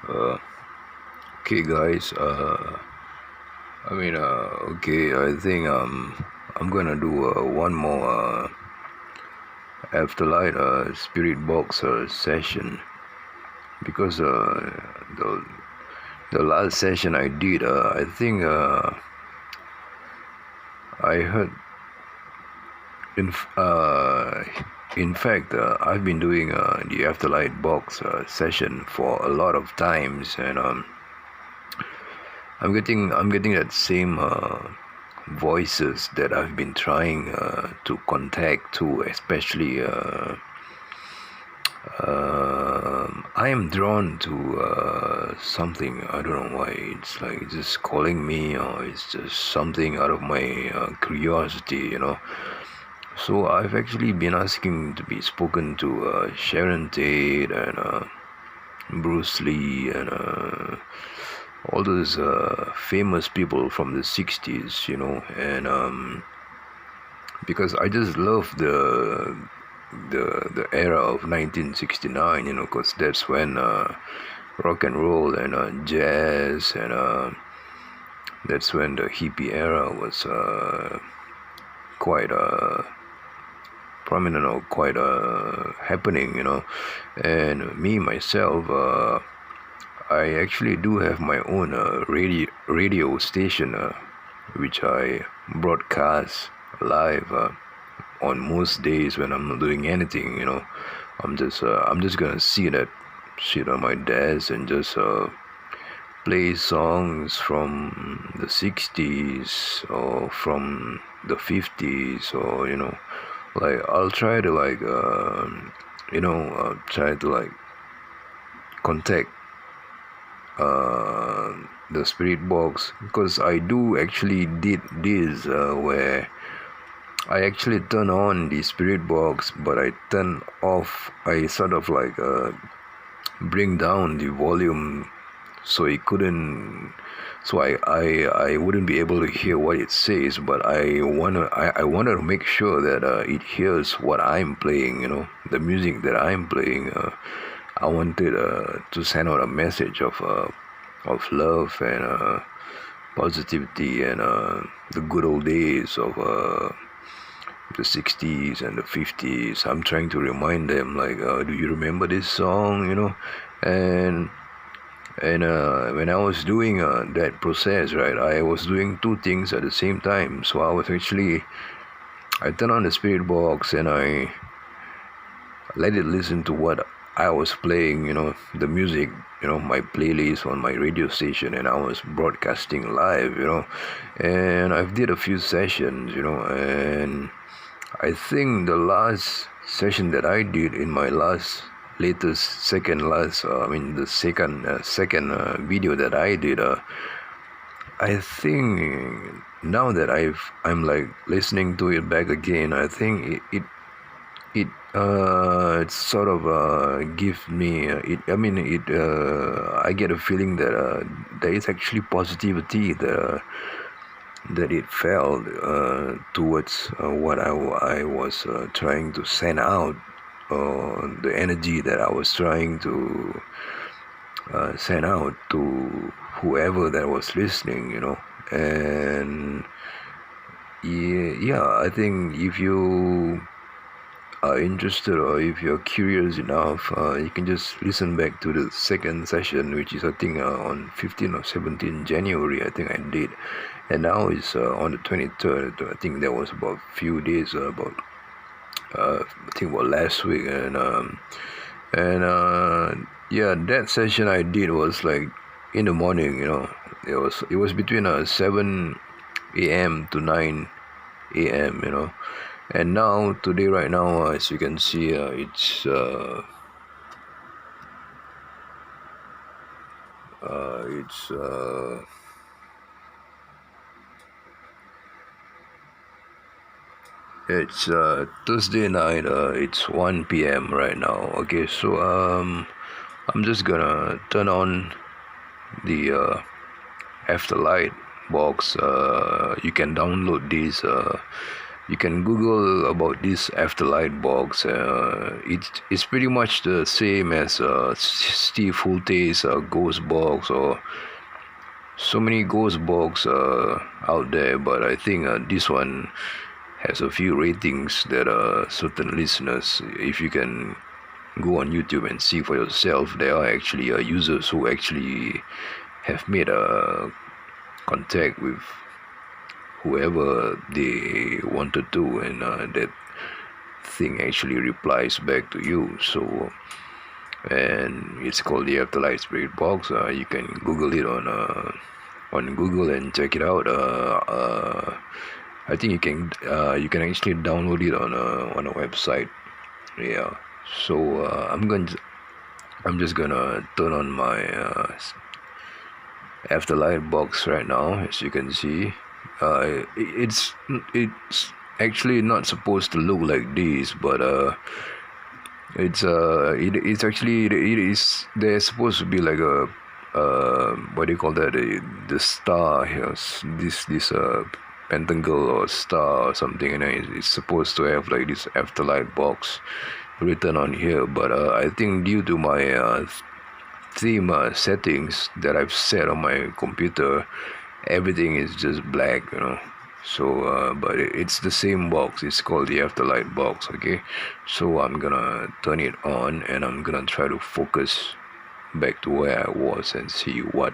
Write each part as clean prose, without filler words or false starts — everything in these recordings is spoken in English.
Uh, okay, guys. Okay. I think I'm gonna do one more afterlife spirit box session because the the last session I did, I think I heard in f- uh, in fact I've been doing the afterlife box session for a lot of times, and I'm getting that same voices that I've been trying to contact to, especially I am drawn to something. I don't know why. It's like it's just calling me, or it's just something out of my curiosity. So I've actually been asking to be spoken to Sharon Tate and Bruce Lee and all those famous people from the 60s, and because I just love the era of 1969, because that's when rock and roll and jazz and that's when the hippie era was quite prominent or quite happening. And me myself, I actually do have my own radio station, which I broadcast live on most days when I'm not doing anything. I'm just gonna sit on my desk and just play songs from the 60s or from the 50s, or like I'll try to like try to like contact the spirit box, because I do actually did this where I actually turn on the spirit box, but I sort of like bring down the volume so it couldn't, so I wouldn't be able to hear what it says, but I wanted to make sure that it hears what I'm playing, the music that I'm playing. I wanted to send out a message of love and positivity and the good old days of the 60s and the 50s. I'm trying to remind them, like, do you remember this song? And when I was doing that process, right, I was doing two things at the same time. So I turned on the spirit box and I let it listen to what I was playing, the music, my playlist on my radio station, and I was broadcasting live, and I've did a few sessions, and I think the last session that I did in my the second video that I did, I think now that I'm like listening to it back again, I think it sort of gives me I get a feeling that there is actually positivity that it felt towards what I was trying to send out, the energy that I was trying to send out to whoever that was listening. And yeah, I think if you are interested, or if you're curious enough, you can just listen back to the second session, which is I think on 15 or 17 January, I think I did, and now it's on the 23rd. I think that was about few days, about I think about last week, and yeah, that session I did was like in the morning. It was between 7 a.m. to 9 a.m. And now, today, right now, as you can see, it's Thursday night. It's 1 p.m. right now. Okay, so I'm just gonna turn on the Afterlight box. You can download this. you can Google about this Afterlight box. It's pretty much the same as Steve Hulte's Ghost box, or so many ghost box out there. But I think this one has a few ratings that certain listeners, if you can go on YouTube and see for yourself, there are actually users who actually have made a contact with whoever they wanted to, and that thing actually replies back to you. So, and it's called the Afterlife Spirit Box. You can Google it on Google and check it out. I think you can actually download it on a website. Yeah. So I'm just gonna turn on my Afterlife box right now. As you can see, it's actually not supposed to look like this, but it's actually, it is, there's supposed to be like a what do you call that, the star here, this pentacle or star or something, and it's supposed to have like this Afterlife box written on here. But I think due to my theme settings that I've set on my computer, everything is just black, so but it's the same box. It's called the Afterlife box. Okay, so I'm gonna turn it on and I'm gonna try to focus back to where I was and see what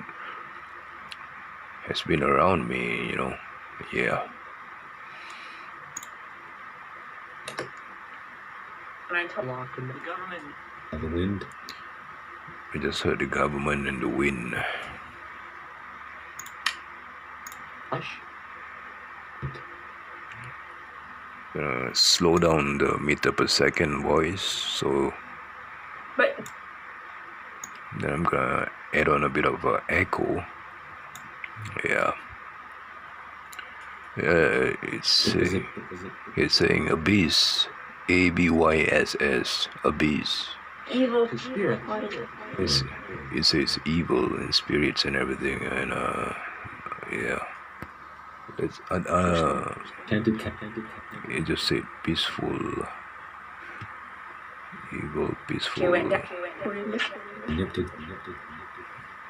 has been around me, yeah. And I told the government. The wind. I just heard the government and the wind. Hush. Slow down the meter per second voice, so But then I'm gonna add on a bit of echo. Yeah. It's saying abyss, ABYSS, abyss. evil spirit. It says evil and spirits and everything, and yeah. It's it just said peaceful, evil, peaceful.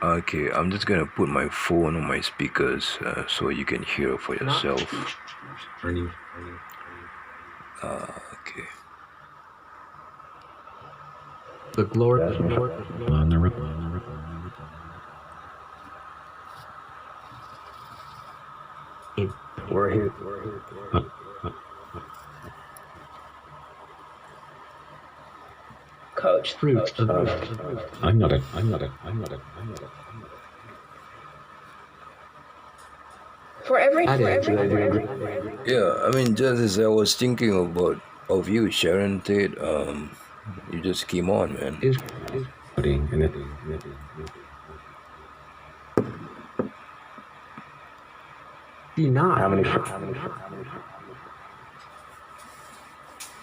Okay, I'm just gonna put my phone on my speakers so you can hear for yourself. Okay. The glory on the We're here. Coach. fruit. I'm not it. For every. Yeah, I mean, just as I was thinking of you, Sharon Tate, you just came on, man. Is and it. How many?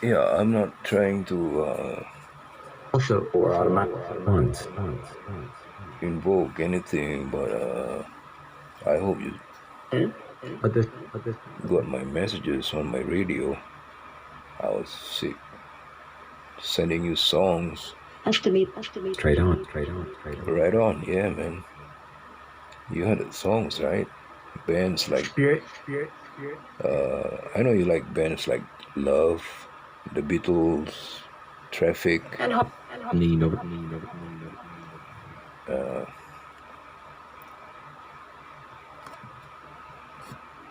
Yeah, I'm not trying to Also, Or automatic? once. invoke anything, but I hope you But this. got my messages on my radio. I was sending you songs. Trade on. Right on, yeah, man. You heard the songs, right? Bands like Spirit. I know you like bands like Love, The Beatles, Traffic. Lean over.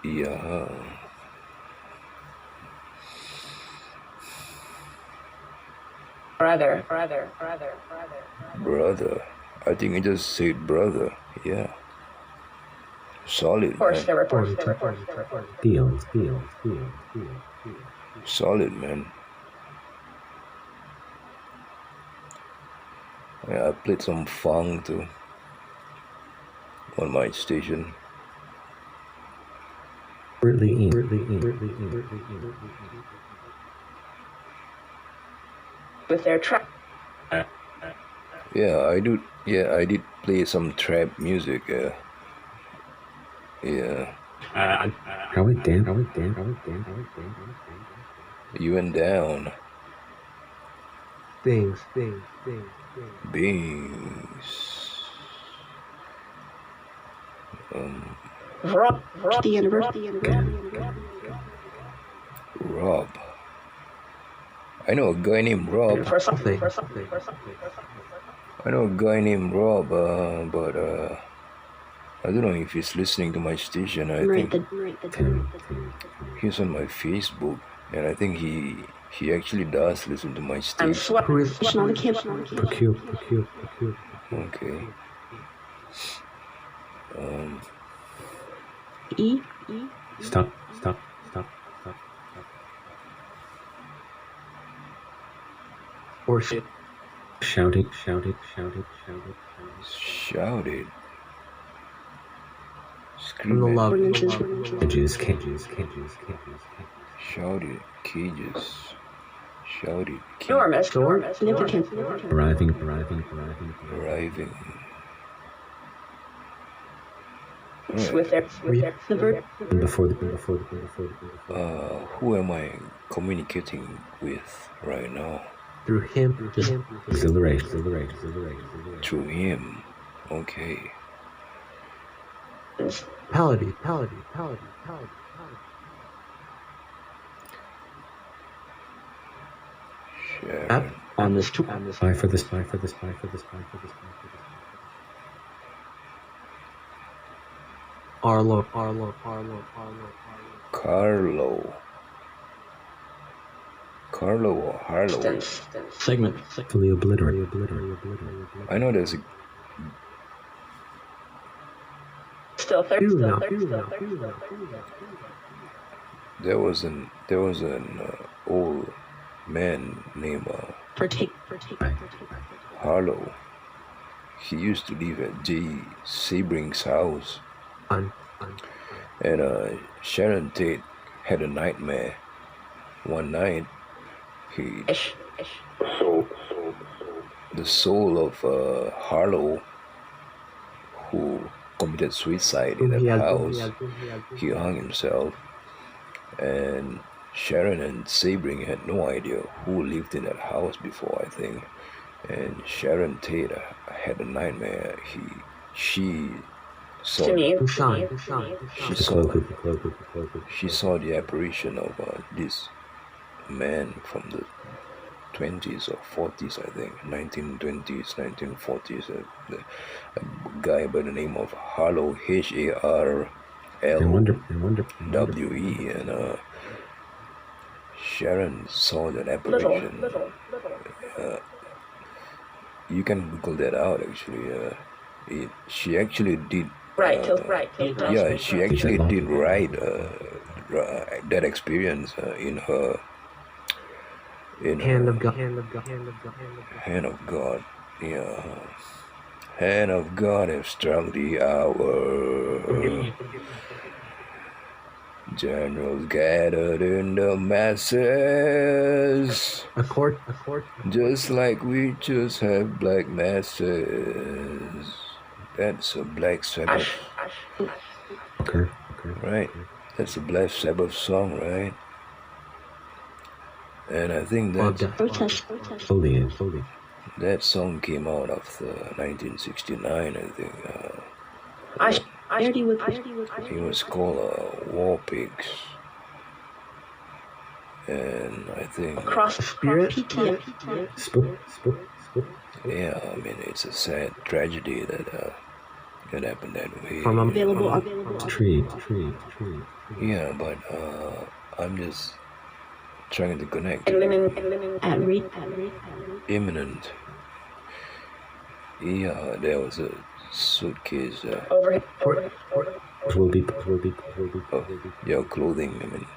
Yeah. Brother. Brother. I think I just said brother. Yeah. Solid, Of course, man. there were. Feels. Solid, man. Yeah, I played some funk too on my station. In. With their track. Yeah, I did play some trap music. Yeah. How it damn. You went down. Things. Beings. Rob the universe. Rob. I know a guy named Rob. For something. I know a guy named Rob, but I don't know if he's listening to my station. I think he's on my Facebook, and I think he actually does listen to my I'm station. Who is Peculiar. Okay. Stop. or shit? Shouted. Shouted. From the Screaming. love. Cages. Shouted. Cages. Shouted. enormous. Sword? Significant. Arriving. Arriving. With their the verb. And before the Who am I communicating with right now? Through him. exhilaration. Through him. Okay. Paladin. Sharon. On this tour. Spy for this. Arlo. Carlo or Harlow. Segment. Fully obliterate. I know there's a Still third. there was an old man named Harlow. He used to live at Jay Sebring's house, and Sharon Tate had a nightmare. One night, the soul of Harlow, who committed suicide in that house, he hung himself, and Sharon and Sebring had no idea who lived in that house before, I think. And Sharon Tate had a nightmare. She saw the apparition of this man from the 20s or 40s, I think, 1920s, 1940s, a guy by the name of Harlow, Harlwe, and Sharon saw that apparition. You can Google that out, actually. She actually did. Yeah, she actually did write that experience in her. Hand of God. Hand of God. Yeah. Hand of God have struck the hour. Generals gathered in the masses. A court. Just like we just have black masses. That's a Black Sabbath. Okay. Right. That's a Black Sabbath song, right? And I think that song came out after 1969, I think. It was called War Pigs. And I think... Spirit? Spook. Yeah, I mean, it's a sad tragedy that happened that way. Tree. Yeah, but I'm just trying to connect. Imminent. Yeah, there was a suitcase. Will be. Your clothing, I mean.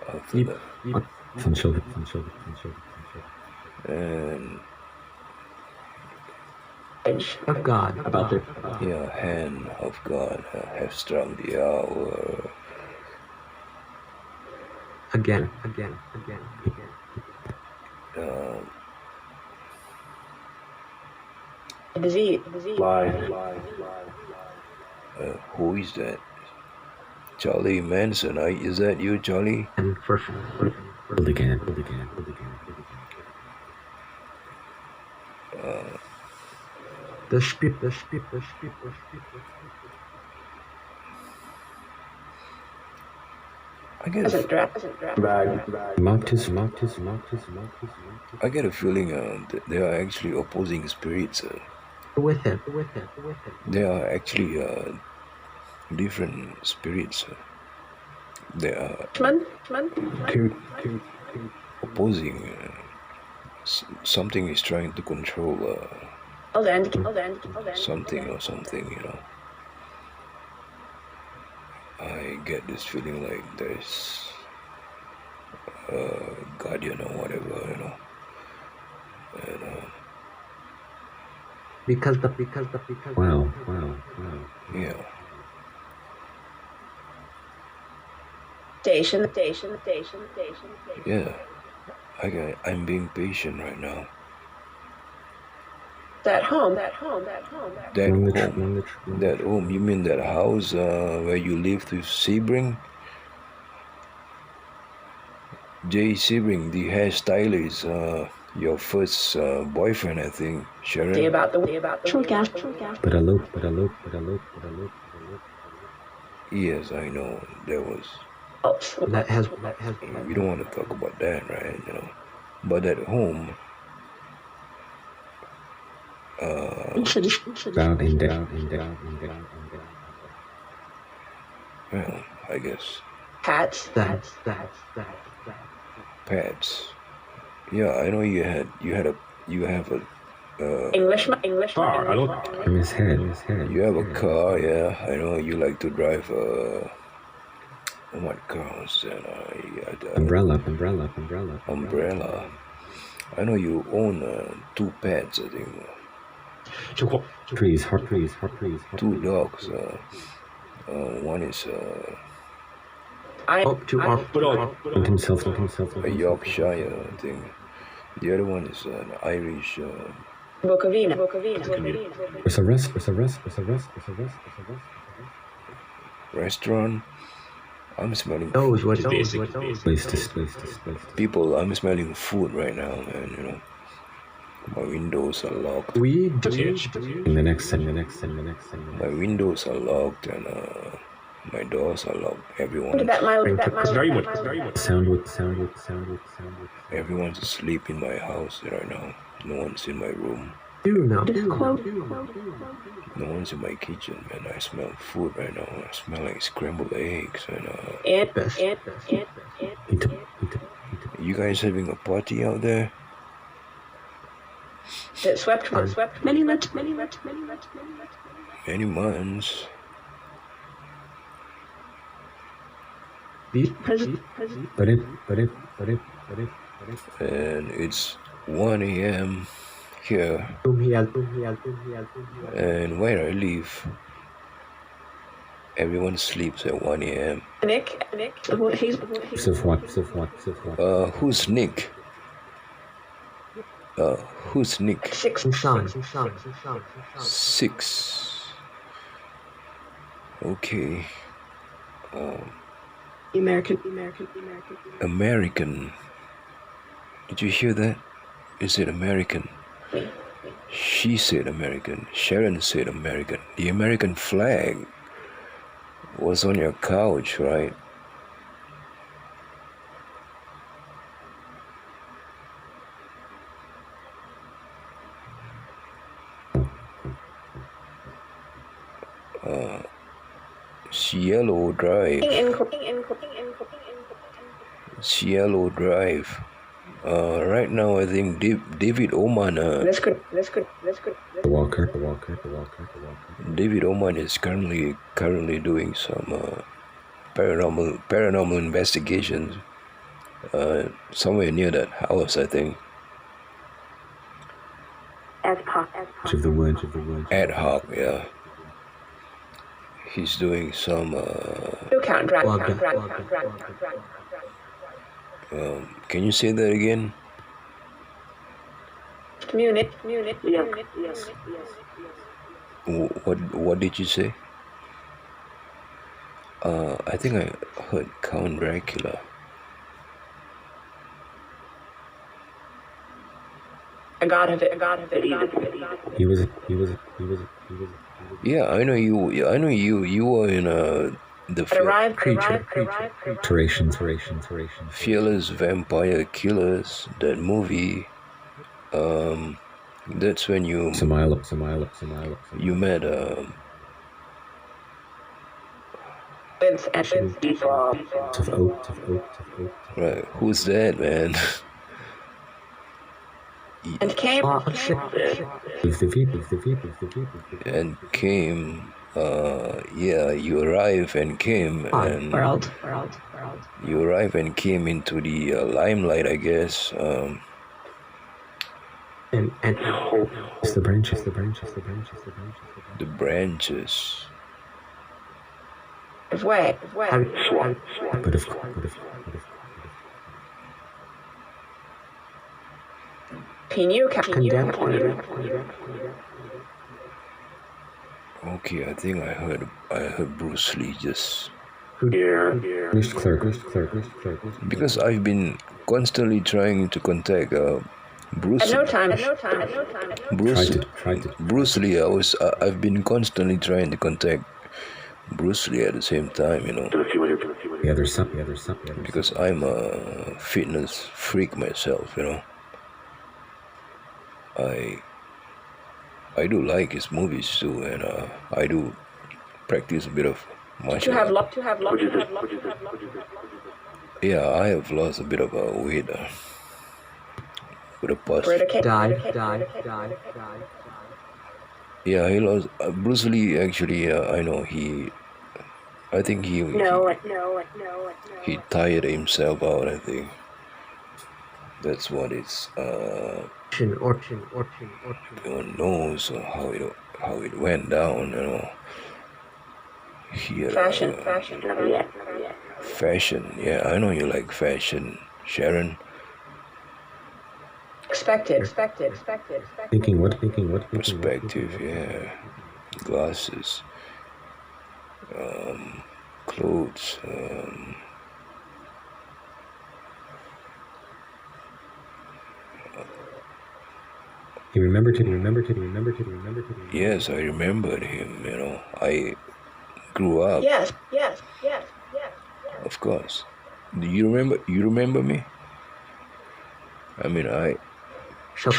After that. And Of God. About their. yeah, hand of God have struck the hour. Again. Disease. Who is that? Charlie Manson. Is that you, Charlie? And for Build again. the spirit. I get Doesn't drag. Marcus. I get a feeling that they are actually opposing spirits. With him. They are actually different spirits. They are opposing. Something is trying to control something or something, you know. I get this feeling like there's a guardian or whatever, you know. And Because Wow. yeah, Station. yeah. I'm being patient right now. That home. That home. You mean that house where you lived with Sebring? Jay Sebring, the hairstylist, your first boyfriend, I think, Sharon. Day about the true gas. But I look. Yes, I know. There was. that has We don't want to talk about that, right? You know, but at home, Down and down. well, I guess Hats. pets. Yeah, I know you have a Englishman. From his head. you have a car. Yeah, I know you like to drive what car was that? Umbrella. I know you own 2 pets. I think Trees. Hot trees. 2 dogs. One is to our And himself. a Yorkshire, I think. The other one is an Irish. Bukovina. There's a rest. Restaurant. I'm smelling knows what Place to. people. I'm smelling food right now, man. You know, my windows are locked. we do. In the next. My windows are locked and my doors are locked. Everyone's asleep in my house right now. No one's in my room. Do know. No one's in my kitchen, man. I smell food right now. I smell like scrambled eggs and Best. you guys having a party out there? That swept. Many months. Many months. But it. And it's 1 a.m. here. And where I live, everyone sleeps at 1 a.m. Nick. Of what? Who's Nick? Who's Nick? 6. Sean. 6. Okay. American. Did you hear that? Is it American? She said American. Sharon said American. The American flag was on your couch, right? Cielo Drive. Cielo Drive. Right now, I think David Oman. That's good. The Walker. David Oman is currently doing some paranormal investigations somewhere near that house, I think. Edge of the woods. Ad hoc, yeah. He's doing some. Can you say that again? Munich. What did you say? I think I heard Count Dracula. A god of it. Yeah, I know you. I know you. You were in the Fearless Vampire Killers. That movie. That's when you met With people. right. Who's that, man? And came. And came. Yeah, you arrive and came and World. you arrive and came into the limelight, I guess. And It's the branches. The branches. Way. But of He knew. condemned. Okay, I think I heard Bruce Lee just Mr. Clerk. because I've been constantly trying to contact Bruce. At no time. Bruce Lee. I've been constantly trying to contact Bruce Lee at the same time, you know, Yeah, there's something. because I'm a fitness freak myself, you know. I do like his movies too, and I do practice a bit of martial art. Yeah, I have lost a bit of weight with the past. Died. Yeah, he lost. Bruce Lee actually. I know I think he tired himself out. I think that's what it's. No one knows how it went down. You know. Here. Fashion. Yeah, I know you like fashion, Sharon. Expected. Thinking what? Perspective. Yeah. Glasses. Clothes. You remembered him. Yes, I remembered him. You know, I grew up. Yes. Of course. Do you remember? You remember me? I mean, I. Not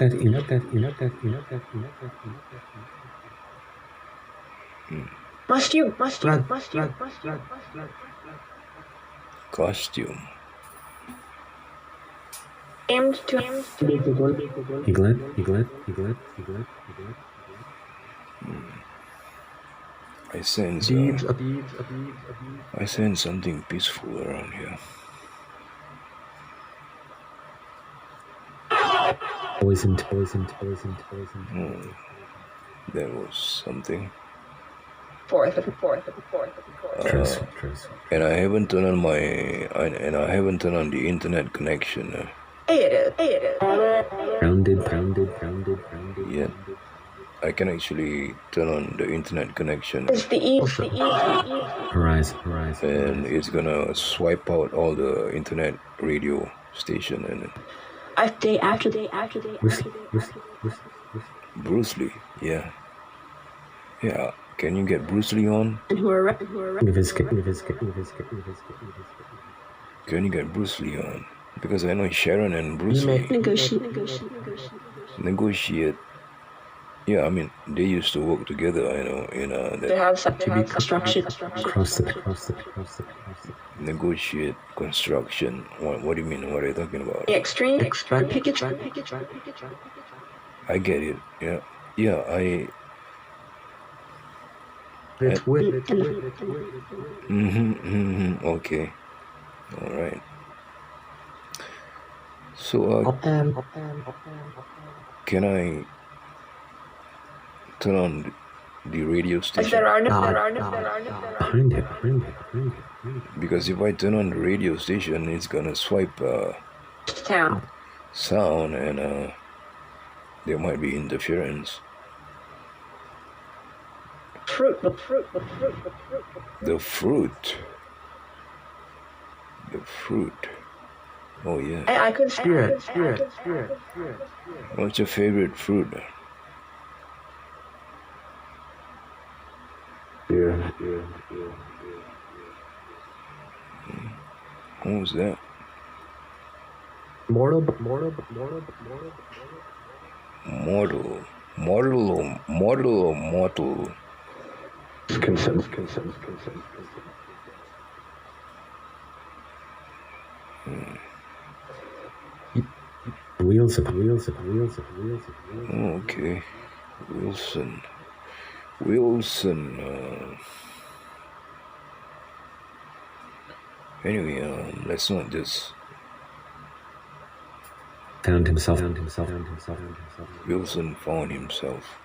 that. Must you? Costume. Aimed to. You glad? I sense. I sense something peaceful around here. Poisoned. There was something. Fourth. And I haven't turned on the internet connection It is. Grounded. yet. I can actually turn on the internet connection, It's the E. Horizon. and it's gonna swipe out all the internet radio station and Day after. Bruce Lee. Yeah. Can you get Bruce Lee on? And who are Can you get Bruce Lee on? Because I know Sharon and Bruce Lee negotiate. Yeah, I mean they used to work together. I know in They have construction. Across the. negotiate construction. What do you mean? What are you talking about? Extreme. I get it. Yeah. It's with. Okay. All right. So can I turn on the radio station? There are no. Behind it. Because if I turn on the radio station, it's gonna swipe Town. sound, and there might be interference. fruit. The fruit. The fruit. Oh yeah. I could Spirit. What's your favorite fruit? Fear. What was that? Mortal. Mortal or mortal? Consent. Wheels of. Oh, okay. Wilson. Anyway, let's not just. Found himself. Wilson found himself.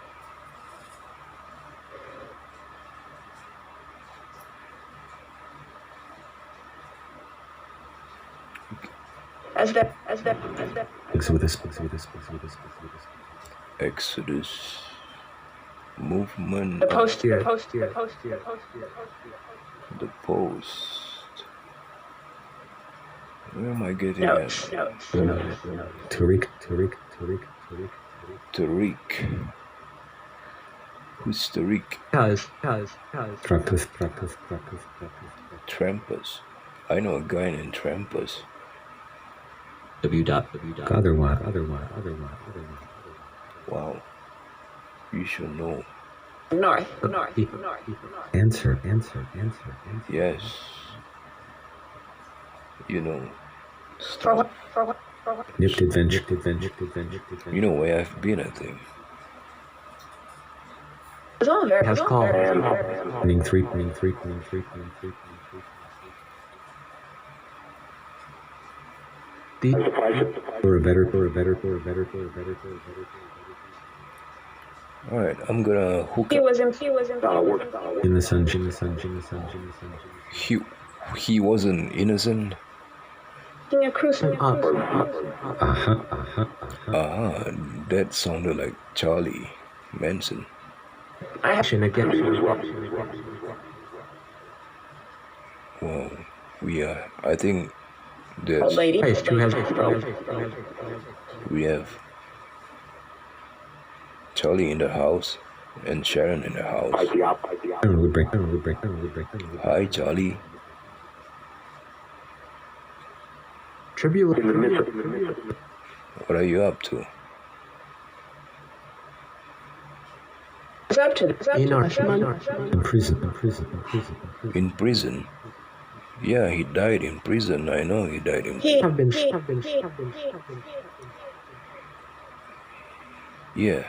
as that. Exodus. Exodus. Movement. The post. The post. Where am I getting at? Tariq. Tariq. Who's Tariq? Cuz. Trampus. I know a guy named Trampus. Other one. Wow. You should know. North. Answer. Yes. You know. For what? Nipped adventure. You know where I've been, I think. It's all very. Has called. Winning three. For a better. Alright, I'm gonna hook He up. was in. In the sun. He wasn't innocent. A cruise. That sounded like Charlie Manson. Action again. Wow. I think Old there's, lady. Christ, who has we have Charlie in the house and Sharon in the house. Would break. Hi, Charlie. tribute. What are you up to? It's up to In prison. In prison? Yeah, he died in prison. I know he died in He Have been. Yeah.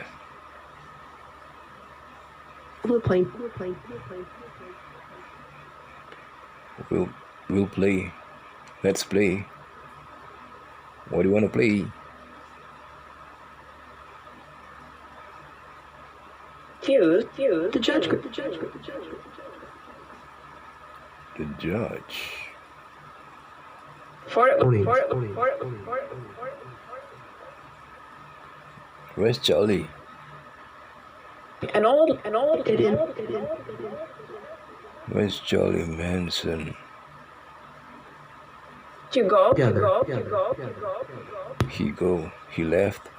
We're playing. We'll play. Let's play. What do you want to play? Fuse. The judge. The judge. For it. Where's Charlie? An old. It in. Where's Charlie Manson? You go. He left.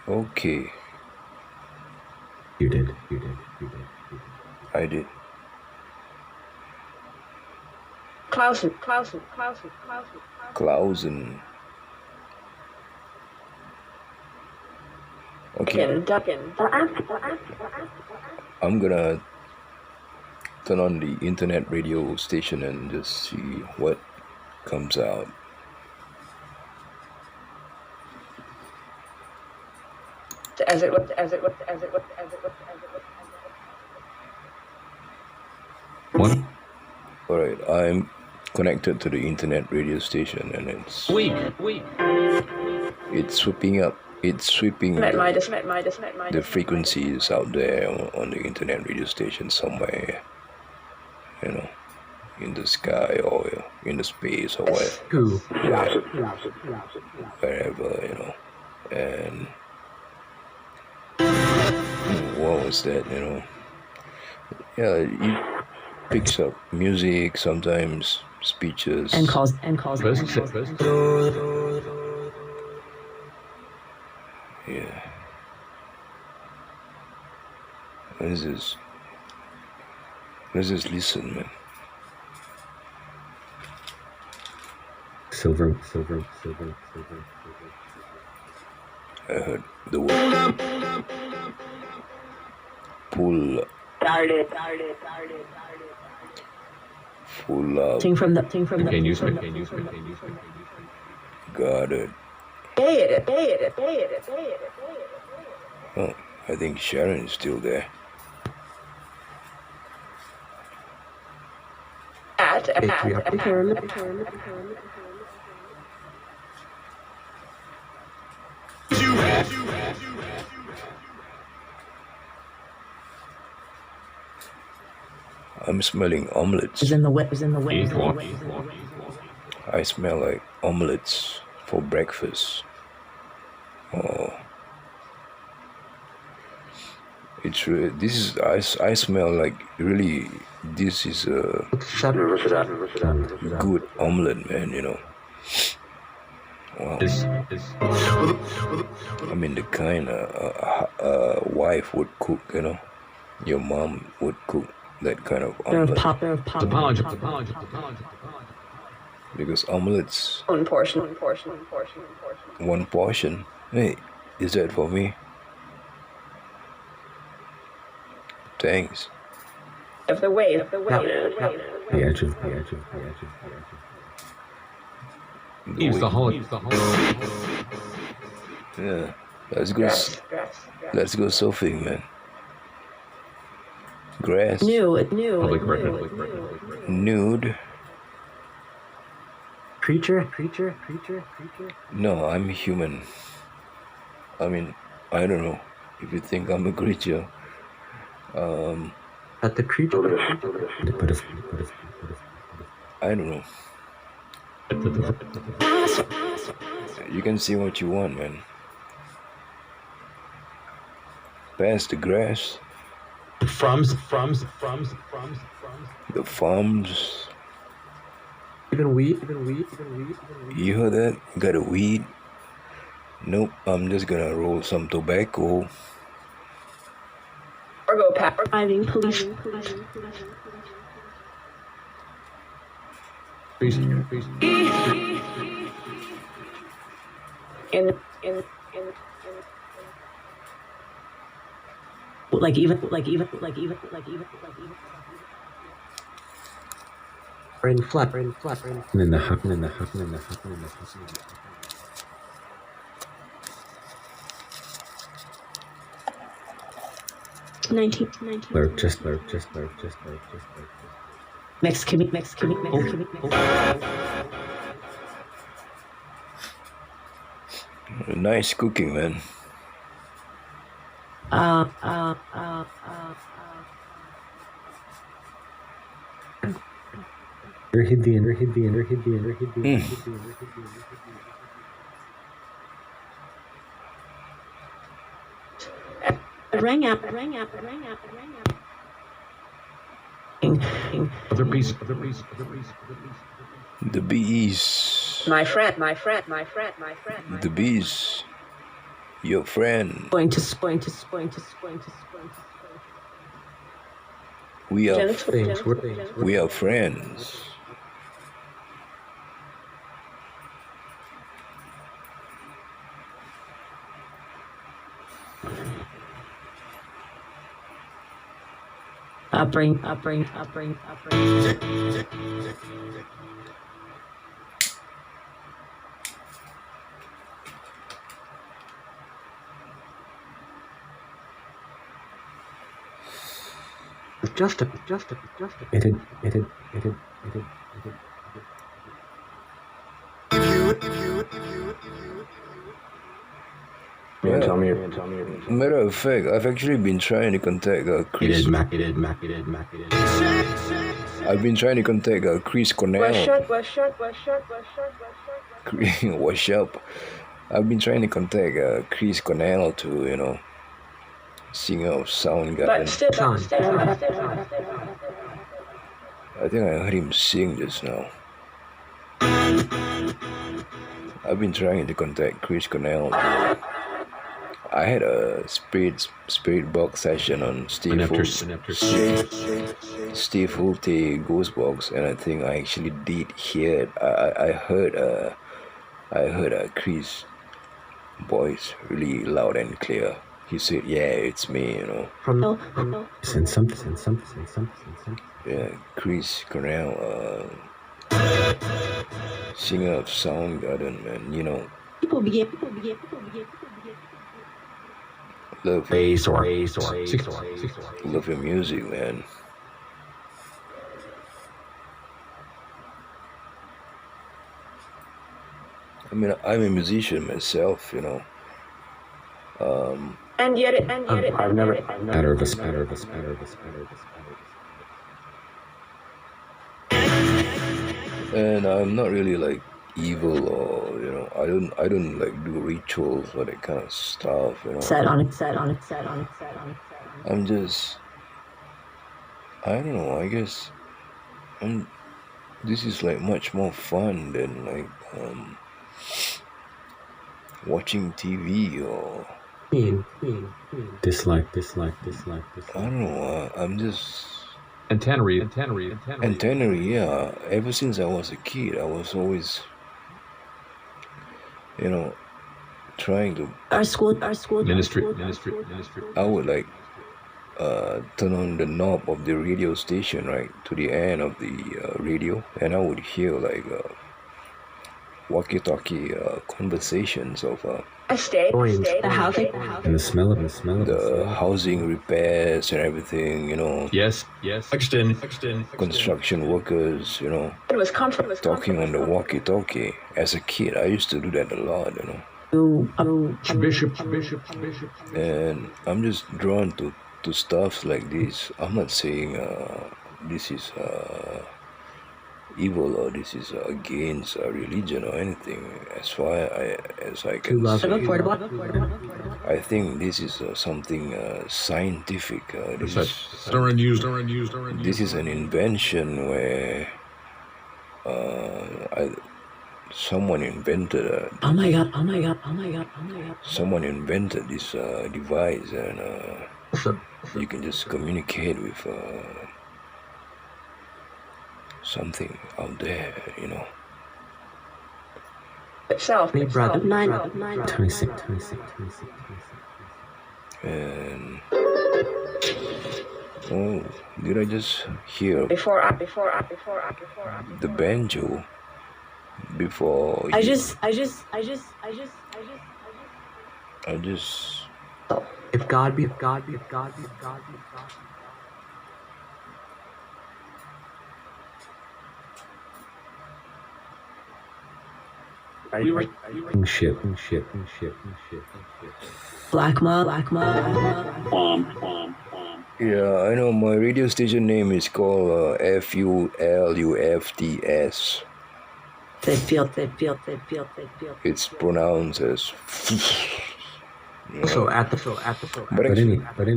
Okay, You did. I did. Clausen. Klausen. Okay, Duckin. I'm gonna turn on the internet radio station and just see what comes out. As it. What? Alright, I'm connected to the internet radio station and it's sweeping up. It's sweeping the frequencies out there on the internet radio station somewhere, in the sky or in the space or whatever, Who? wherever, and what was that, yeah, he picks up music, sometimes speeches, and calls yeah. Let's just listen, man. Silver. I heard the word pull up. Full up. Ting from the Can you speak? Got it. Pay it. Oh, I think Sharon is still there. I'm smelling omelets. Is in the way. I smell like omelets for breakfast. Oh, it's really, this is I smell like really this is a good omelet, man. Wow. I mean the kind a wife would cook, your mom would cook that kind of omelet. Because omelets, One portion. one portion. Hey, is that for me? Thanks. Of the way. The edge of. He's the whole. Yeah, let's go. Let's go surfing, man. Grass. Public record. Nude. Creature. No, I'm human. I mean, I don't know if you think I'm a creature. But the creature. I don't know. You can see what you want, man. Past the grass. From. The farms. Even weed. You heard that? Got a weed? Nope, I'm just gonna roll some tobacco. Or go pack. Arriving police. In. Like even. Rain flat. And then the hop. 19. Lurk, just. Mexican. Nice cooking, man. Hit the end. Rang up. Other piece. The bees. My friend. The bees. Your friend. Going to. We are Things. we are friends. Bring. Just a. It did. Yeah. Tell me. Matter of fact, I've actually been trying to contact It Chris. did. I've been trying to contact Chris Cornell. What's What's up? I've been trying to contact Chris Cornell to, singer of Soundgarden. But still, Sean. I think I heard him sing just now. I've been trying to contact Chris Cornell. I had a spirit box session on Steve Hulte Ghost Box, and I think I actually did hear it. I heard Chris' voice really loud and clear. He said, "Yeah, it's me." From Send something. Yeah, Chris Cornell, singer of Soundgarden, man. people begin. Love bass or love your music, man. I mean, I'm a musician myself, And yet it. I've never Patter of a spatter. And I'm not really like evil or I don't like do rituals or that kind of stuff. Set on it. I'm just, I don't know, I guess this is like much more fun than like watching TV or Dislike. I don't know. I'm just Antennery. yeah. Ever since I was a kid, I was always trying to. Our school. Ministry. I would like turn on the knob of the radio station right to the end of the radio, and I would hear like walkie-talkie conversations of I stayed. The housing. And the smell of the housing repairs and everything, Yes. extend. construction workers, It was comfort. talking on the walkie-talkie. As a kid, I used to do that a lot, Bishop. and I'm just drawn to stuff like this. I'm not saying this is evil or this is against religion or anything. As far as I can say, I think this is something scientific. This is an invention where someone invented Oh my god. someone invented this device, and you can just communicate with something out there, Itself. Me brother. 26. And oh, did I just hear Before I. the banjo before I you- just. If God be. We were. Ship. Black mob. Yeah, I know my radio station name is called FULUFTS. They feel. It's pronounced as So at the but actually, But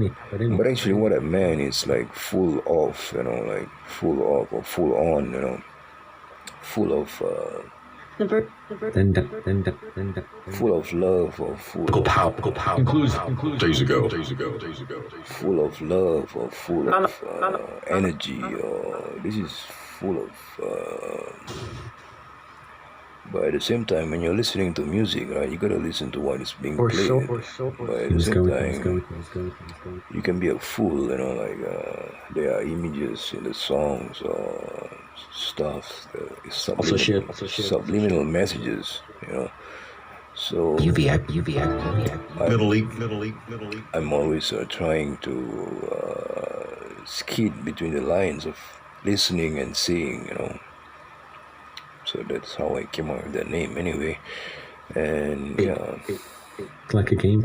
but actually what I meant is like full off, like full off or full on, full of then full of love or full go of, pow. Concludes. Days ago. full of love or full of energy, or this is full of but at the same time, when you're listening to music, right, you gotta listen to what is being Or played. so. But at the same time, you can be a fool, like there are images in the songs or stuff, subliminal messages, So UVX. Middle East. I'm always trying to skid between the lines of listening and seeing, So that's how I came up with that name anyway. And yeah, It's like a game.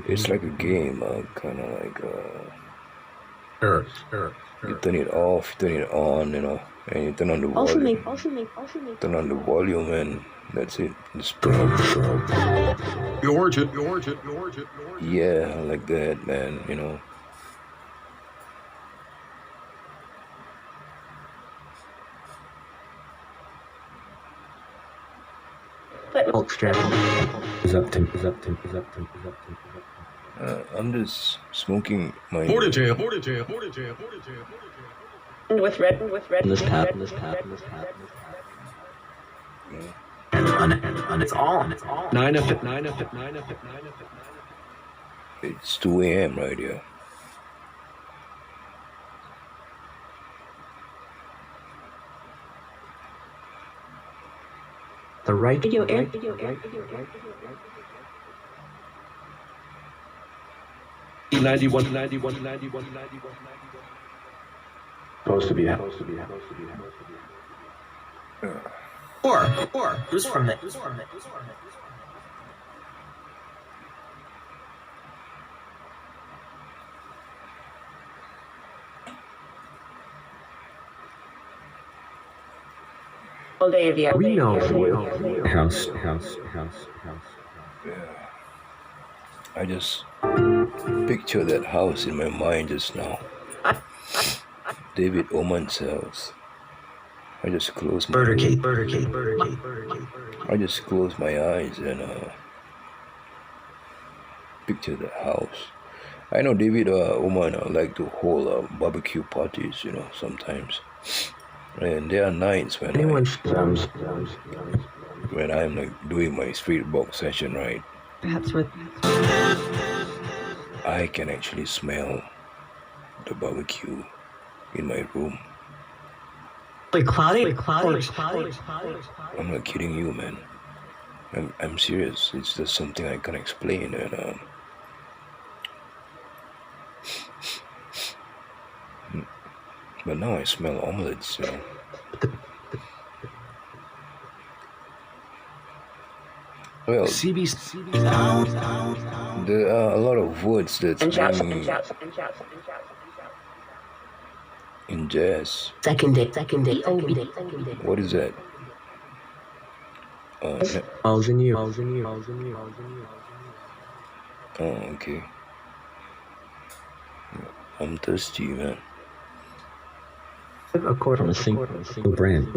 it's like a game, kind of like Eric. You turn it off, turn it on, and you turn on the volume. Turn on the volume, and that's it. The sprout. Georgia. Yeah, like that, man. Bulk strap. Is up, Tim. Is up. I'm just smoking my. Portage. With red. This tap. And it's on. 9 up at 9. It's 2 a.m. right here. The right. Video air. Right. 91. Supposed to be. Or. Who's from it? All day of you. We know. House. Yeah. I just picture that house in my mind just now. David Oman's house. I just close my I just close my eyes and picture the house. I know David Oman like to hold barbecue parties, sometimes. And there are nights when when I'm like doing my street box session, right? Perhaps with. I can actually smell the barbecue in my room. Cloudy. I'm not kidding you, man. I'm serious. It's just something I can't explain, and but now I smell omelets, Well, there are a lot of words that's being in jazz. Second day. What is that? Balls in you. Oh, okay. I'm thirsty, man. A quarter from a sink. No brand.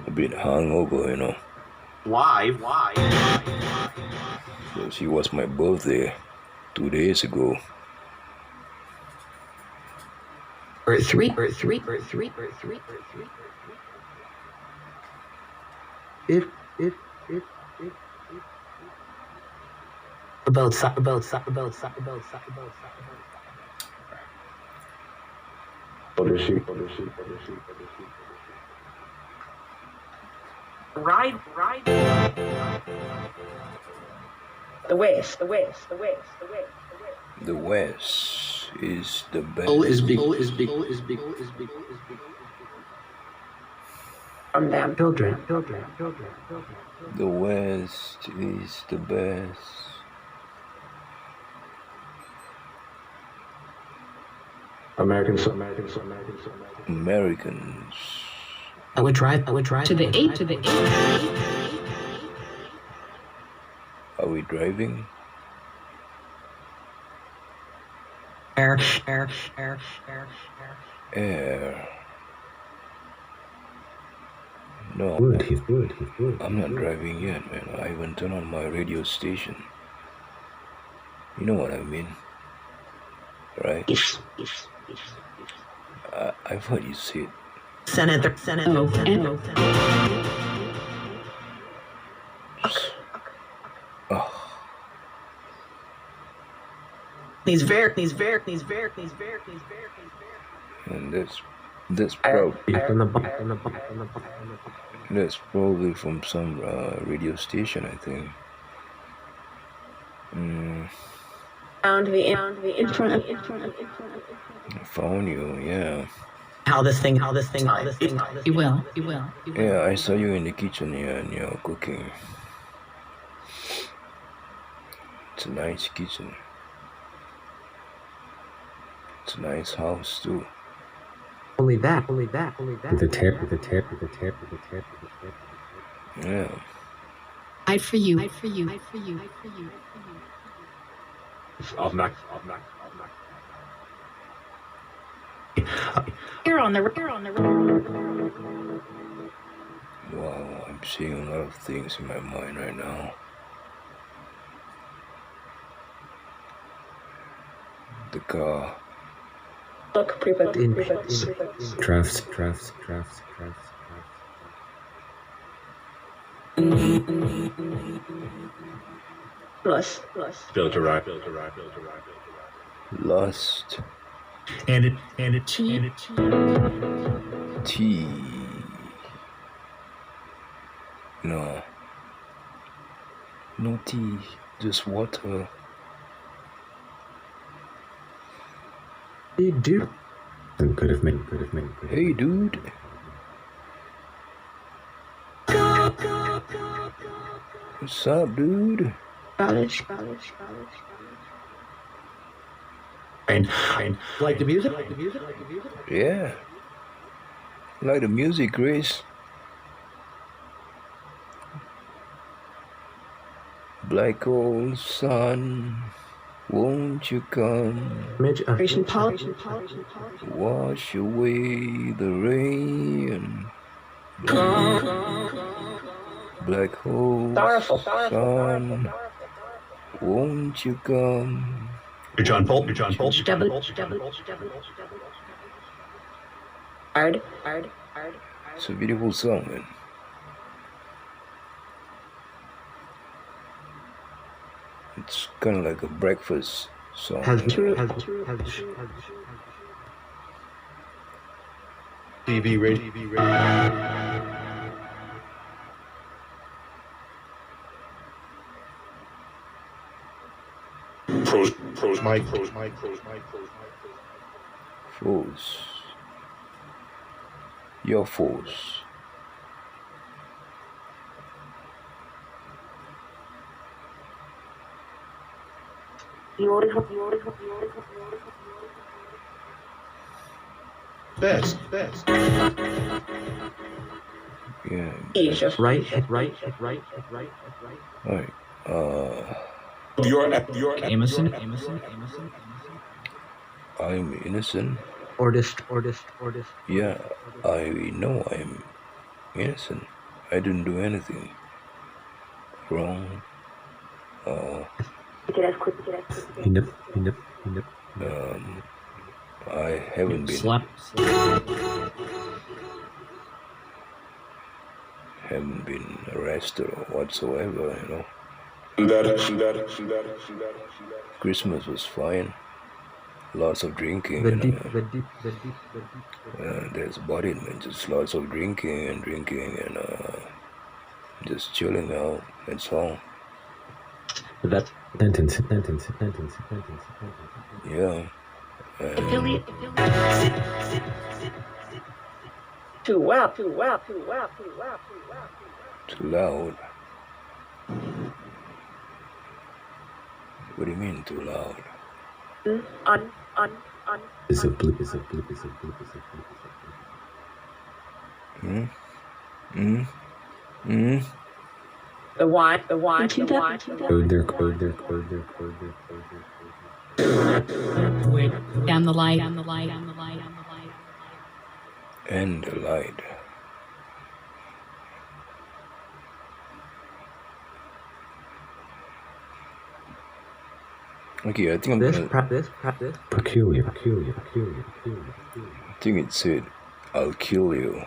A bit hungover, Why? Because it was my birthday 2 days ago. Or three. If. About. Ride. The West. The West is the best. Is big. From them. Children. The West is the best. Americans. I would drive to the 8. Are we driving? Air. No, He's good. I'm not driving yet, man. I haven't turned on my radio station. You know what I mean, right? Yes. I've heard you say it. Senator. Oh, He's very. and that's probably On the butt. that's probably from some radio station, I think. Found the in front. I found you, yeah. How this thing. You will. Yeah, I saw you in the kitchen here and you're cooking. It's a nice kitchen. It's a nice house too. Only that. With a tap. Yeah. I for you. I'll knock. You're on the road. Wow, I'm seeing a lot of things in my mind right now. The car. Look, Drafts. Plus. Filter right. Lust. And it. Tea. No. No tea. Just water. Hey, dude. Could have made. Hey, dude. What's up, dude? Scottish. And Like the music? Yeah. Like the music, Grace. Black hole sun, won't you come? Operation Poly. Wash away the rain. Black hole sun, won't you come? you're John Bolt. Double. Hard. It's a beautiful song, man. It's kind of like a breakfast song. TV radio. Pros mic. Foes. Your foes. Best. Yeah. Asia. Right. Alright. You're Emerson. I'm innocent. Ordist. Yeah, I know I'm innocent. I didn't do anything wrong. I haven't been Slap. arrested or whatsoever, you know. Christmas was fine. Lots of drinking. There's body man, just lots of drinking and just chilling out. That's all. That sentence. Yeah. Too well. Too loud. What do you mean too loud? On. Is a blue. The wine. Code there. Wait. Down the light. And the light. Okay, I think I'm gonna. Practice. Peculiar. I think it said, "I'll kill you."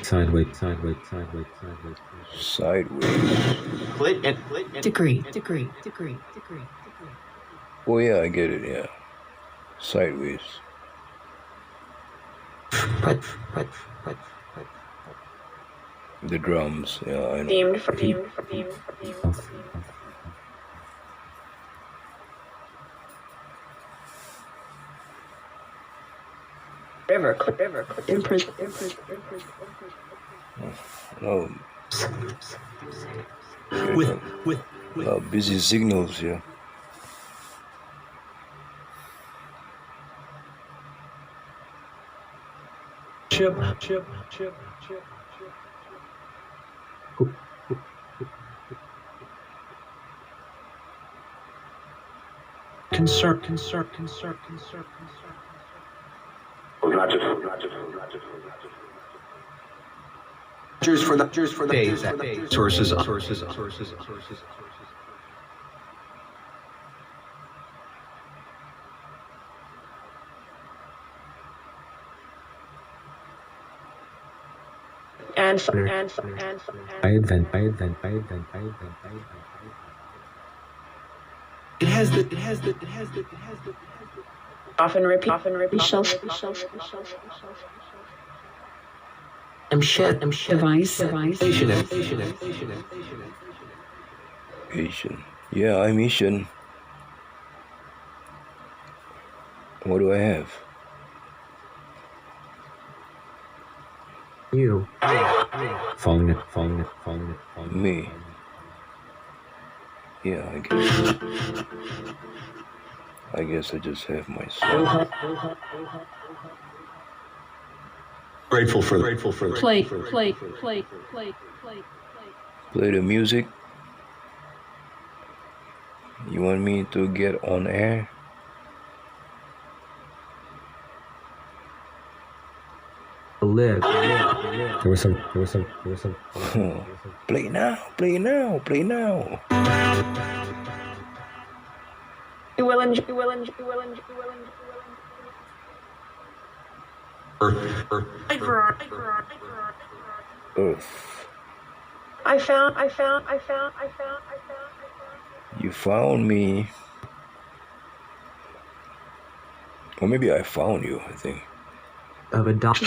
Sideways. Degree. Oh yeah, I get it. Yeah, sideways. The drums. Yeah, I know. Themed for River. Imprison. No. with Busy signals here. Cheers for the days. Sources. And I invent. It has the. often repeat. Device. Asian. Yeah, I'm Asian. What do I have? You. Falling it. Me. Yeah, I guess I just have myself. Grateful for the. Play. Play the music. You want me to get on air? Live. There was some. Play now. You will enjoy. Earth. I found. You found me. Or maybe I found you, I think. Of a dot.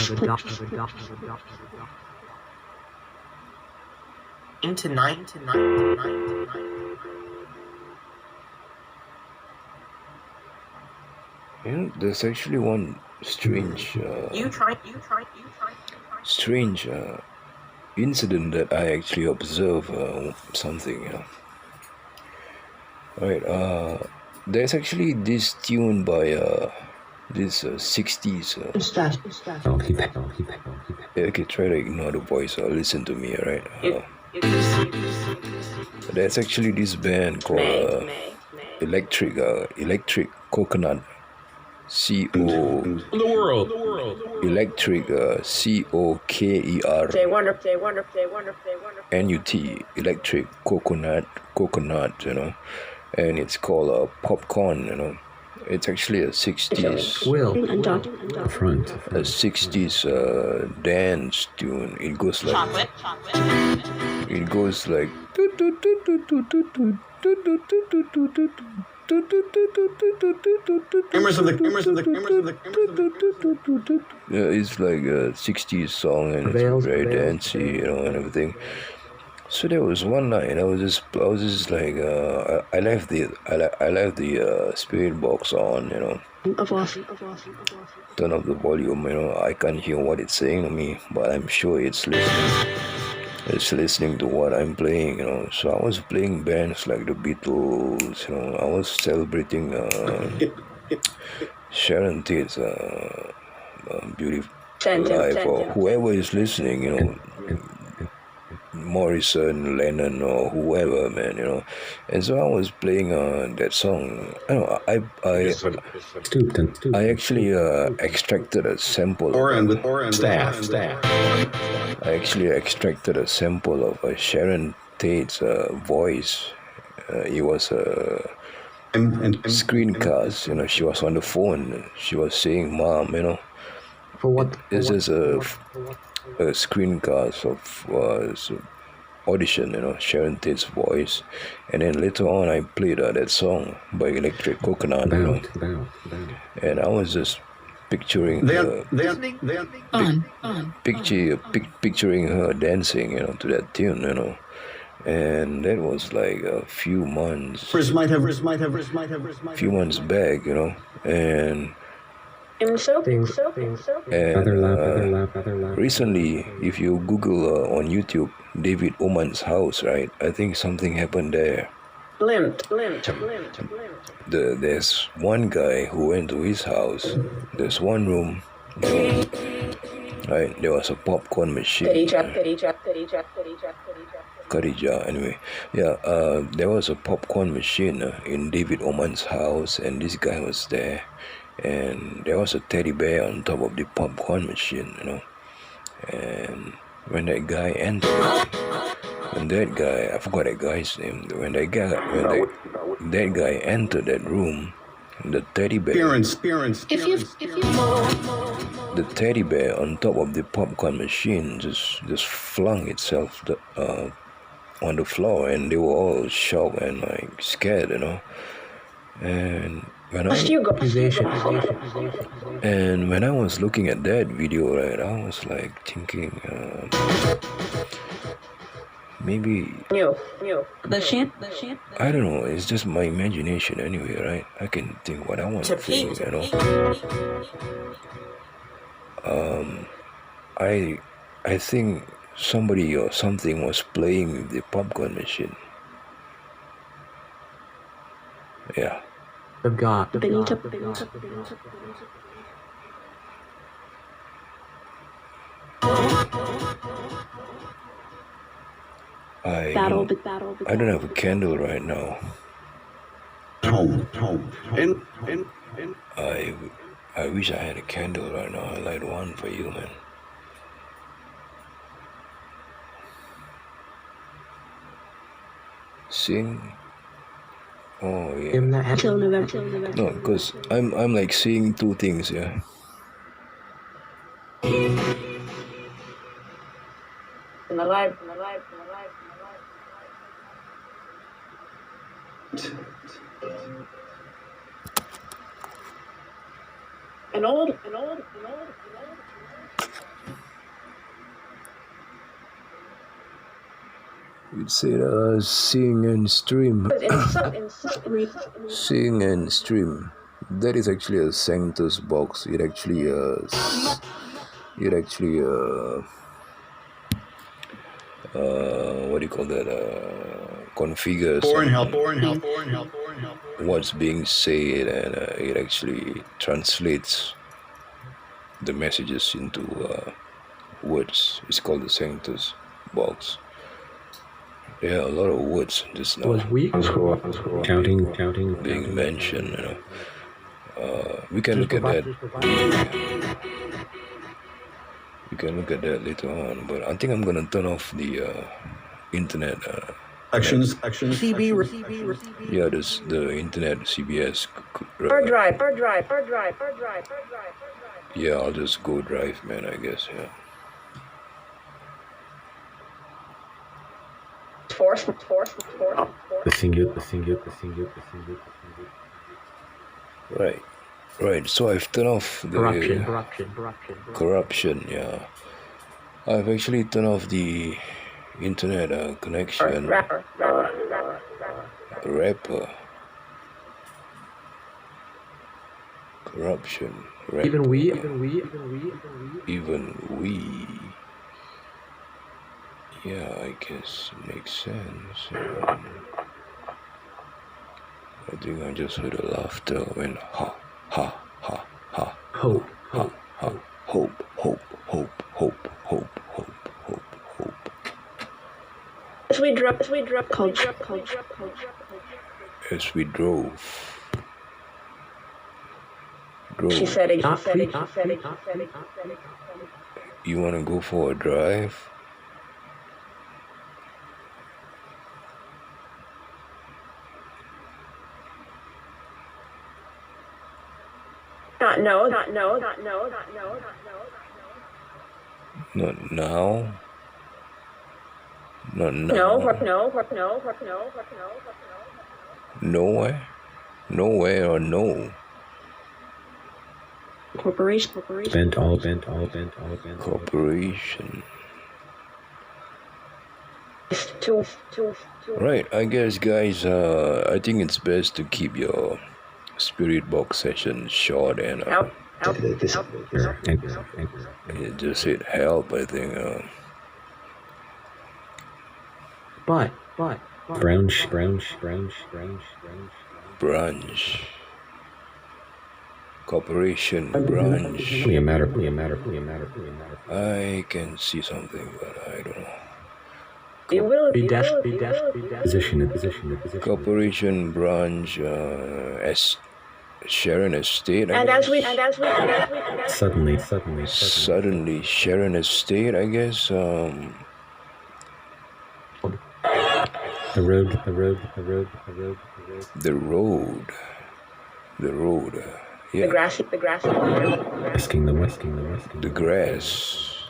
Into nine. You know, there's actually one strange incident that I actually observe something, you know. Alright, there's actually this tune by this 60s. Okay, try to ignore the voice or listen to me, alright? There's actually this band called Electric Coconut. The world. Electric COKER They wonder. NUT Electric Coconut, you know, and it's called Popcorn, you know. It's actually a 60s Front. a 60s dance tune. It goes like Cameras of the. Yeah, it's like a 60s song and it's very dancey, you know, and everything. So there was one night I was just like I left the spirit box on, you know. Turn up the volume, you know. I can't hear what it's saying to me, but I'm sure it's listening. It's listening to what I'm playing, you know. So I was playing bands like the Beatles, you know. I was celebrating Sharon Tate's beautiful life, or whoever is listening, you know. Morrison, Lennon, or whoever, man, you know. And so I was playing that song. I know I actually extracted a sample. Staff. I actually extracted a sample of Sharon Tate's voice. It was a screencast, you know. She was on the phone. She was saying, "Mom, you know." For what? This is a screencast of audition, you know, Sharon Tate's voice, and then later on I played that song by Electric Coconut, you know, and I was just picturing picturing her dancing, you know, to that tune, you know, and that was like a few months back, you know, and recently, if you Google on YouTube David Oman's house, right? I think something happened there. There's one guy who went to his house. There's one room. right? There was a popcorn machine. Khadija, anyway. Yeah, there was a popcorn machine in David Oman's house, and this guy was there, and there was a teddy bear on top of the popcorn machine, and when that guy entered, I forgot that guy's name, that guy entered that room, the teddy bear, the teddy bear on top of the popcorn machine just flung itself on the floor, and they were all shocked and like scared, And when I was looking at that video, right, I was like thinking, maybe The shit. I don't know. It's just my imagination, anyway, right? I can think what I want to think, I think somebody or something was playing with the popcorn machine. Yeah. Of God. I don't have a candle right now. Home. I wish I had a candle right now. I'd light one for you, man. Sing. Oh yeah. Till November. No, because I'm like seeing two things, yeah. In the live. An old. You'd say sing and stream. Sing and stream. That is actually a Sanctus box. It actually what do you call that? Configures what's being said, and it actually translates the messages into words. It's called the Sanctus box. Yeah, a lot of words just now Was weak. Counting. being mentioned. We can look at that. We can look at that later on, but I think I'm gonna turn off the internet. Actions. Yeah, the internet CBS. Hard drive. Yeah, I'll just go drive, man. I guess. Yeah. Force. The singular. Right. So I've turned off the corruption. Yeah. I've actually turned off the internet connection. Rapper. Corruption. Rapper. Even we. Yeah, I guess it makes sense. I think I just heard a laughter when ha. Hope. Hope. As we drop. Culture. As we drove. She said it. You want to go for a drive? Not no. Not now. Not now. No. Nowhere or no. Corporation. Bent all. Corporation. Two. Right, I guess, guys, I think it's best to keep your spirit box session short and Help. it just hit help, I think. But. Brunch. Corporation branch. Only a matter. I can see something, but I don't know. You will Be dash. Position. Position. Corporation branch, Sharon Estate. I And guess. as we Suddenly. Suddenly, Sharon Estate. I guess. The road. The road. Yeah. the grassy Westing the west. The grass.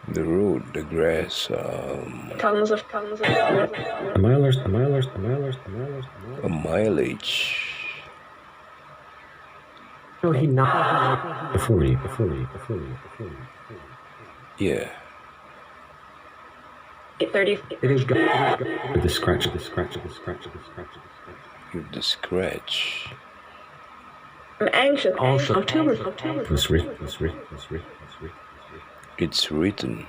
The road. The grass. tongues of A milers. A mileage. No, he not. Before you. Yeah. 30 It is go. With the scratch. With the scratch. I'm anxious. Also- October. Was written. It's written.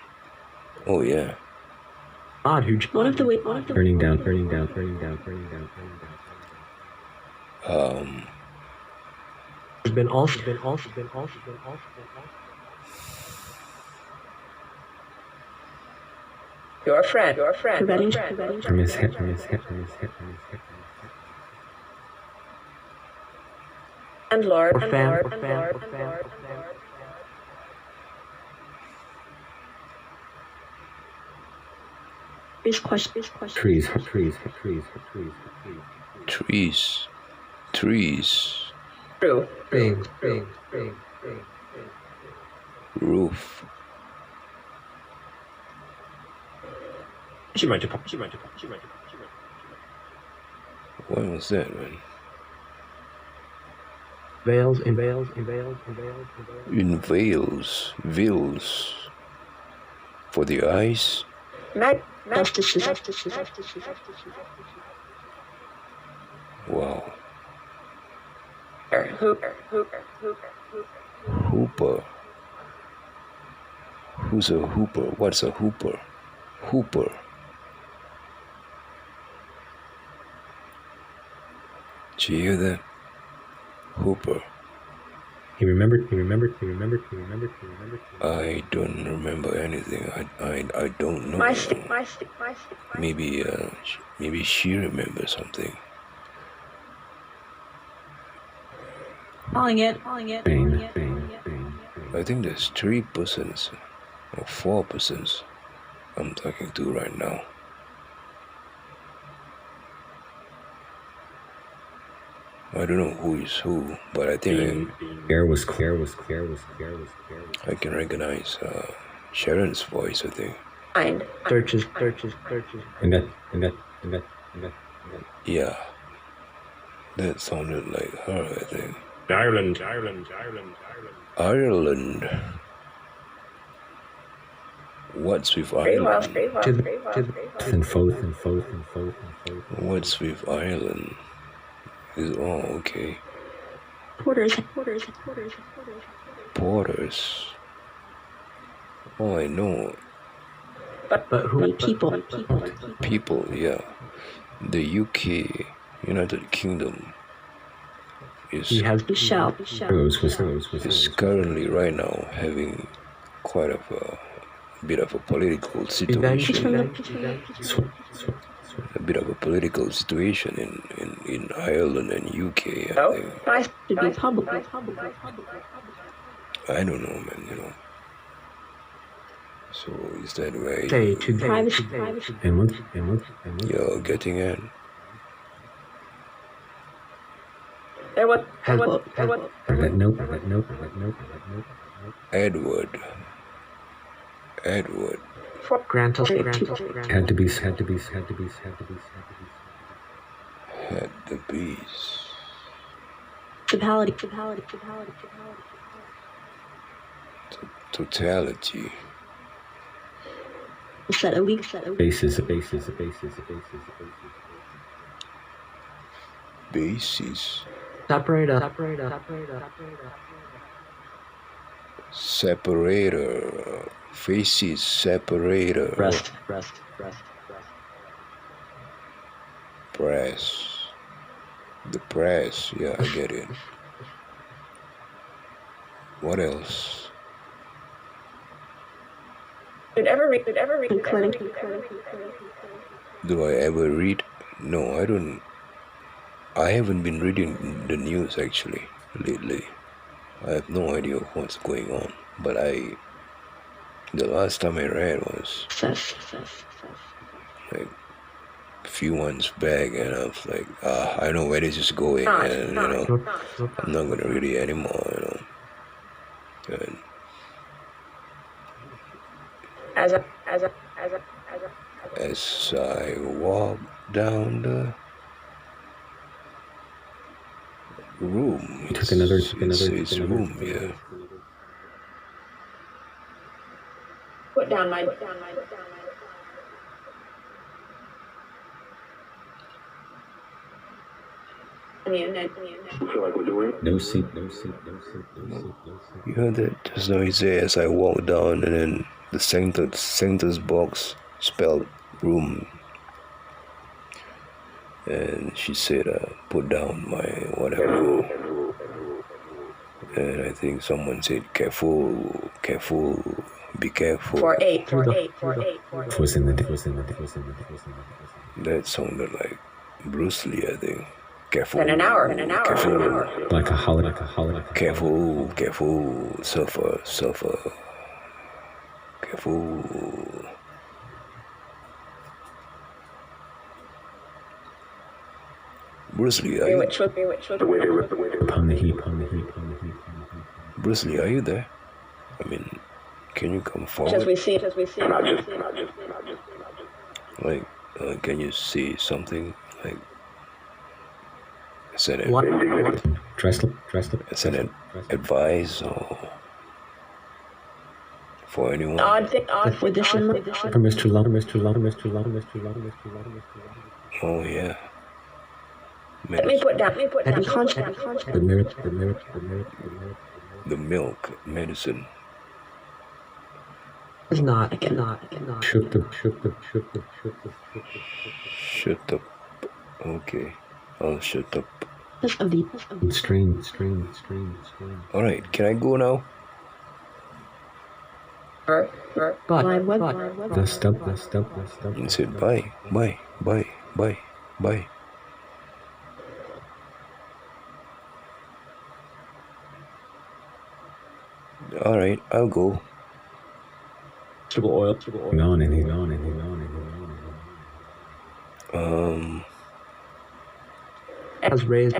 Oh yeah. Odd who. One of the Turning down. There's been also. Your friend. preventing From his hip. And Lord. Or fan. This question. Trees. True. Roof. What was that, man? Veils. In veils. For the eyes. Wow. Hooper. Who's a hooper? What's a hooper? Hooper. Did you hear that? Hooper. He remembered. I don't remember anything. I don't know. My stick. Maybe she remembers something. Calling it. Bane. I think there's 3 persons or 4 persons I'm talking to right now. I don't know who is who, but I think Air was clear. I can recognize Sharon's voice, I think. Mind. Searches. And that. Yeah. That sounded like her, I think. Ireland. Ireland. What's with Ireland? And forth. What's with Ireland? Okay. Porters. Porters. Oh, I know. But who? People. Yeah. The UK, United Kingdom, He has. Shall. is currently right now having quite a bit of a political situation. A bit of a political situation in Ireland and UK, I think. To be public. I don't know, man, So is that where Say to Privacy. And what? you're getting at? That note. Edward. Grant us. Had to be. Had the bees. Totality. Totality. Set a week. Basis. Basis. Separator. Separator. Faces separator. Rest. Press. The press. Yeah, I get it. What else? Did ever read? Did ever read? Did ever Clinic. read? Do I ever read? No, I don't. I haven't been reading the news actually lately. I have no idea what's going on. But the last time I read was like a few months back, and I was like, I know where this is going, and I'm not gonna read it anymore, And as I walk down the room, Took another room, yeah. Put down my. No seat. You heard that just now? He said, as I walk down, and then the sentence box spelled room, and she said, put down my whatever, and I think someone said, careful, be careful. For eight. Was in the That sounded like Bruce Lee, I think. Careful. In an hour. Careful. like a holiday. Careful. Suffer. Careful. Bruce Lee, are you? Upon the heap. Bruce Lee, are you there? I mean, can you come forward? As we see. Like, can you see something? Like, is it What? Dressed up. Is it advice or for anyone? For this in For Mr. Lund. Oh yeah. Let me put down. and constant. The mirror. The milk medicine. Is not. Shook up. Shut up. Okay, I'll shut up. Of the Strain. All right, can I go now? but Dust up. And said bye. All right, I'll go. Oil. On and he's on. has raised.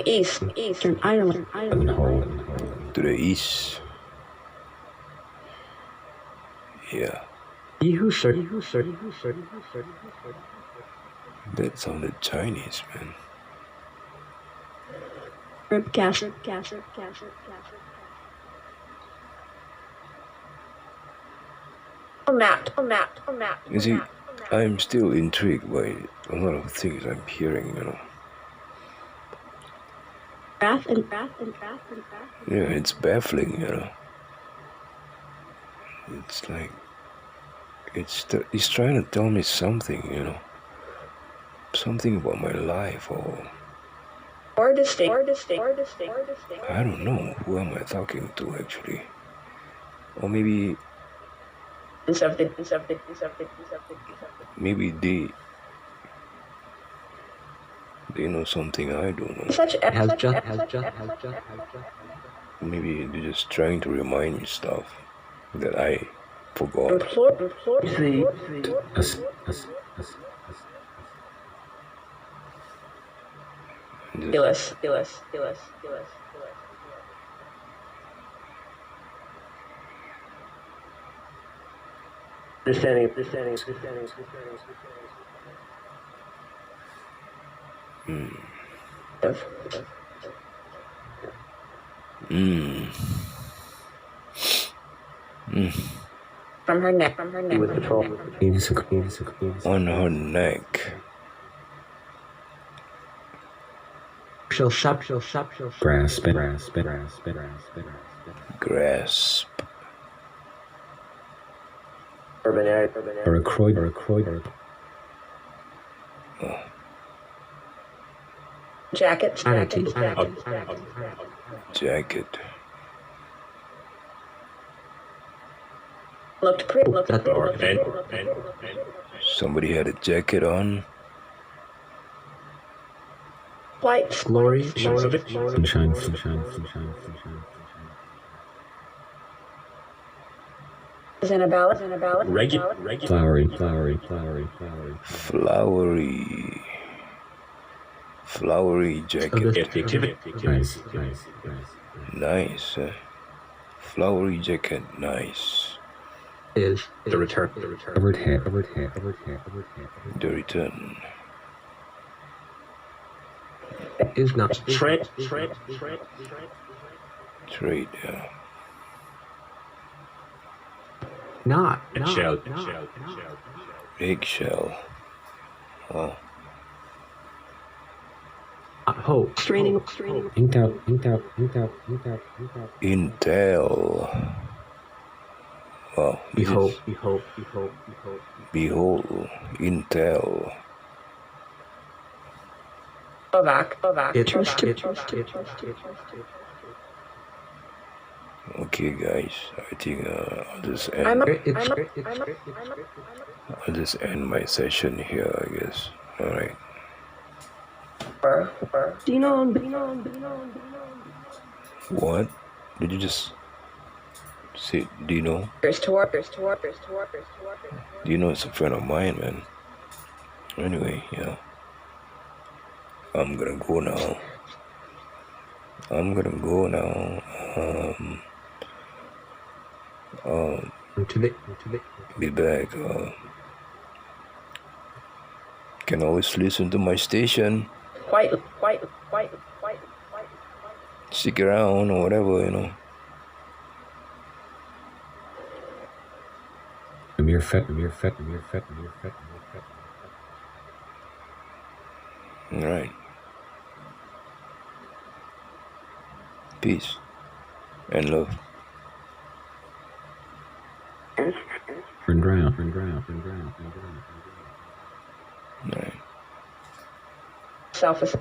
Eastern Ireland. To the east. Yeah, that sounded Chinese, man. Gas. Map. You see, I'm still intrigued by a lot of things I'm hearing, Bath and Yeah, it's baffling, It's like, he's trying to tell me something, something about my life, Or distinct. I don't know, who am I talking to actually? Or maybe maybe they know something I don't know. has just. Maybe they're just trying to remind me stuff that I forgot. Us. Ridiculous. Understanding. From her neck. With patrol. On her neck. She'll sup. Grasp. Grasp. Urban area. Or a croyd. Jacket. Sanity. Jacket. Looked pretty. That or Somebody had a jacket on. White. glory. Sunshine, sunshine, sunshine, sunshine. Is in a ballad. Flowery, flowery, flowery, flowery. Flowery jacket. Nice, nice, nice. Nice. Flowery jacket. Nice. Is the return. Covered hair, covered hair, covered hair, covered hair. The return. Is not Trade. Yeah. not Eggshell. Oh. hope. Straining. Inked out, inked out, inked out, inked out, inked out. Intel. Wow. Behold. Behold. Intel. Back. Okay, guys. I think I'll just end. I'll just end my session here, I guess. All right. Do you know? What? Did you just say? Do you know? There's toward. Do you know it's a friend of mine, man? Anyway, yeah. I'm gonna go now. Be back. Can always listen to my station. White. Stick around or whatever, you know. Amir Fett. All right. Peace and love. Burn ground. All right. Selfish.